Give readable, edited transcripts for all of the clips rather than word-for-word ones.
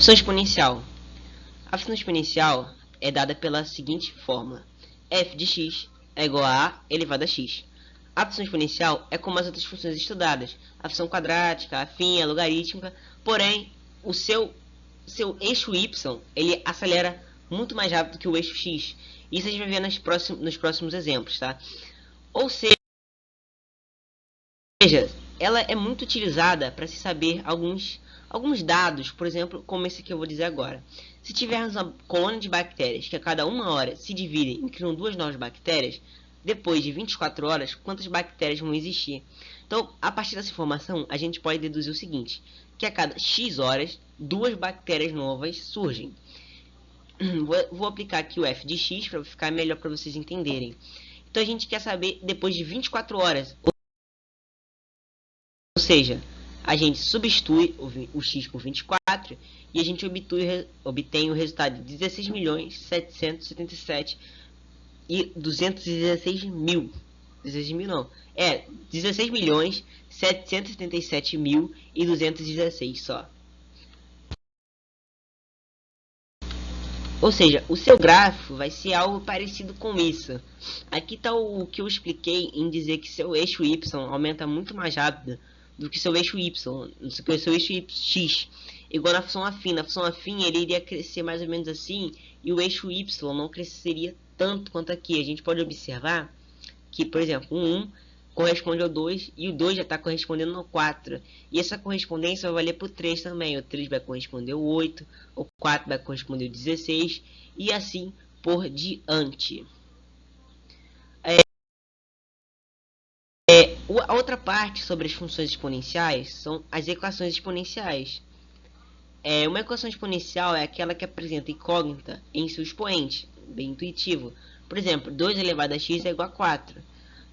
Função exponencial. A função exponencial é dada pela seguinte fórmula: f de x é igual a a elevado a x. A função exponencial é como as outras funções estudadas, a função quadrática, afim, a logarítmica, porém o seu eixo y ele acelera muito mais rápido que o eixo x. Isso a gente vai ver nos próximos exemplos, tá? Ou seja, ela é muito utilizada para se saber alguns dados, por exemplo, como esse que eu vou dizer agora. Se tivermos uma colônia de bactérias que a cada 1 hora se dividem e criam duas novas bactérias, depois de 24 horas, quantas bactérias vão existir? Então, a partir dessa informação, a gente pode deduzir o seguinte, que a cada x horas, duas bactérias novas surgem. Vou aplicar aqui o f de x para ficar melhor para vocês entenderem. Então, a gente quer saber depois de 24 horas, ou seja, a gente substitui o x por 24 e a gente obtém o resultado de 16.777.216.000. 16.777.216 só. Ou seja, o seu gráfico vai ser algo parecido com isso. Aqui está o que eu expliquei em dizer que seu eixo y aumenta muito mais rápido do que seu eixo y, do que seu eixo x. Igual na função afim. Na função afim ele iria crescer mais ou menos assim e o eixo y não cresceria tanto quanto aqui. A gente pode observar que, por exemplo, o 1 corresponde ao 2 e o 2 já está correspondendo ao 4. E essa correspondência vai valer para o 3 também. O 3 vai corresponder ao 8, o 4 vai corresponder ao 16 e assim por diante. A outra parte sobre as funções exponenciais são as equações exponenciais. Uma equação exponencial é aquela que apresenta incógnita em seu expoente, bem intuitivo. Por exemplo, 2 elevado a x é igual a 4.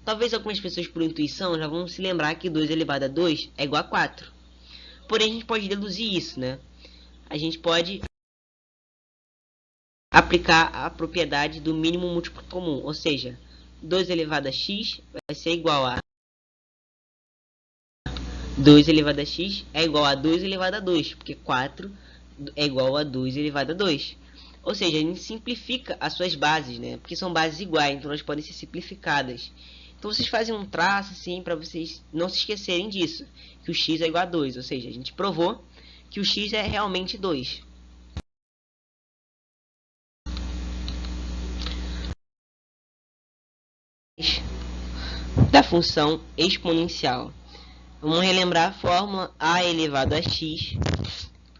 Talvez algumas pessoas por intuição já vão se lembrar que 2 elevado a 2 é igual a 4. Porém, a gente pode deduzir isso, né? A gente pode aplicar a propriedade do mínimo múltiplo comum, ou seja, 2 elevado a x vai ser igual a 2 elevado a x é igual a 2 elevado a 2, porque 4 é igual a 2 elevado a 2. Ou seja, a gente simplifica as suas bases, né? Porque são bases iguais, então elas podem ser simplificadas. Então vocês fazem um traço assim para vocês não se esquecerem disso, que o x é igual a 2, ou seja, a gente provou que o x é realmente 2. Da função exponencial. Vamos relembrar a fórmula a elevado a x,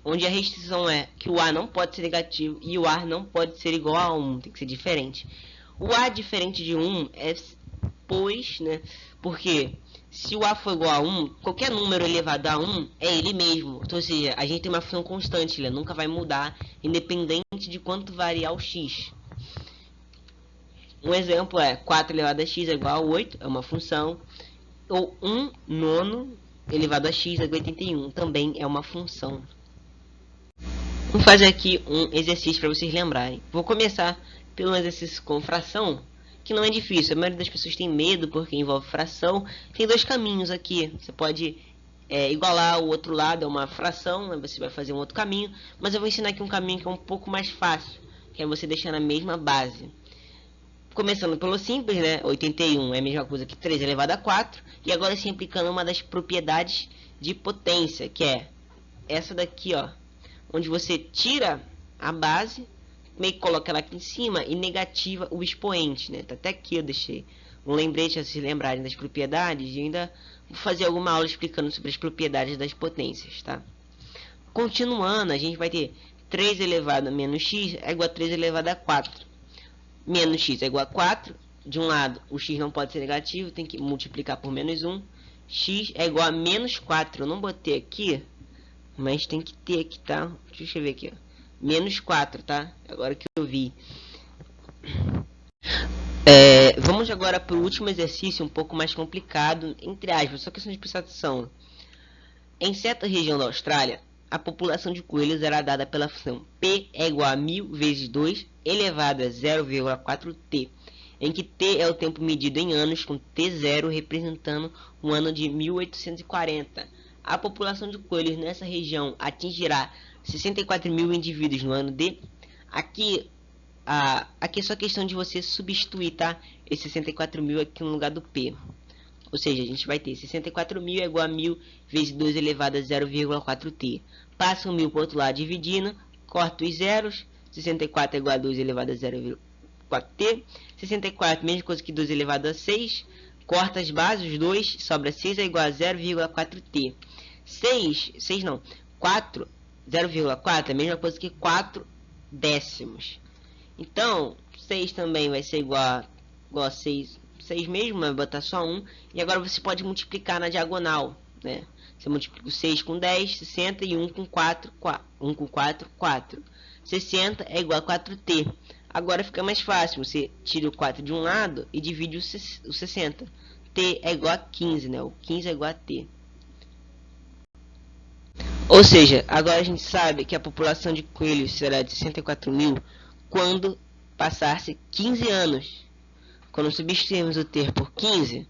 onde a restrição é que o a não pode ser negativo e o a não pode ser igual a 1, tem que ser diferente. O a diferente de 1 é pois, né? Porque se o a for igual a 1, qualquer número elevado a 1 é ele mesmo. Então, ou seja, a gente tem uma função constante, ele nunca vai mudar, independente de quanto variar o x. Um exemplo é 4 elevado a x é igual a 8, é uma função. Ou 1 nono elevado a x é igual a 81, também é uma função. Vamos fazer aqui um exercício para vocês lembrarem. Vou começar pelo exercício com fração, que não é difícil. A maioria das pessoas tem medo porque envolve fração. Tem dois caminhos aqui. Você pode igualar o outro lado, é uma fração, aí você vai fazer um outro caminho. Mas eu vou ensinar aqui um caminho que é um pouco mais fácil, que é você deixar na mesma base. Começando pelo simples, né? 81 é a mesma coisa que 3 elevado a 4. E agora sim aplicando uma das propriedades de potência, que é essa daqui, ó. Onde você tira a base, meio que coloca ela aqui em cima e negativa o expoente, né? Tá até aqui eu deixei um lembrete para vocês lembrarem das propriedades. E ainda vou fazer alguma aula explicando sobre as propriedades das potências, tá? Continuando, a gente vai ter 3 elevado a menos x é igual a 3 elevado a 4. Menos x é igual a 4. De um lado, o x não pode ser negativo, tem que multiplicar por menos 1. X é igual a menos 4. Eu não botei aqui, mas tem que ter aqui, tá? Deixa eu escrever aqui, ó. Menos 4, tá? Agora que eu vi. Vamos agora para o último exercício, um pouco mais complicado, entre aspas, só questão de prestação. Em certa região da Austrália, a população de coelhos era dada pela função P é igual a 1000 vezes 2 elevado a 0,4t, em que t é o tempo medido em anos, com t0 representando o ano de 1840. A população de coelhos nessa região atingirá 64 mil indivíduos no ano D. Aqui é só questão de você substituir, tá? Esse 64 mil aqui no lugar do P. Ou seja, a gente vai ter 64 mil é igual a 1000 vezes 2 elevado a 0,4t. Passa o 1000 para o outro lado dividindo, corta os zeros. 64 é igual a 2 elevado a 0,4t. 64, mesma coisa que 2 elevado a 6. Corta as bases, os 2, sobra 6 é igual a 0,4t. 4, 0,4 é a mesma coisa que 4 décimos. Então, 6 também vai ser igual a 6 mesmo, vai botar só 1. E agora você pode multiplicar na diagonal, né? Você multiplica o 6 com 10, 60 e 1 com 4, 1 com 4, 4. 60 é igual a 4t. Agora fica mais fácil, você tira o 4 de um lado e divide o 60. T é igual a 15, né? O 15 é igual a t. Ou seja, agora a gente sabe que a população de coelhos será de 64 mil quando passar-se 15 anos. Quando substituirmos o t por 15,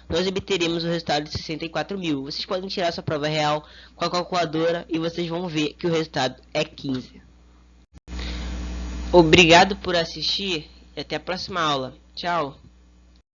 nós obteremos o resultado de 64 mil. Vocês podem tirar sua prova real com a calculadora e vocês vão ver que o resultado é 15. Obrigado por assistir e até a próxima aula. Tchau!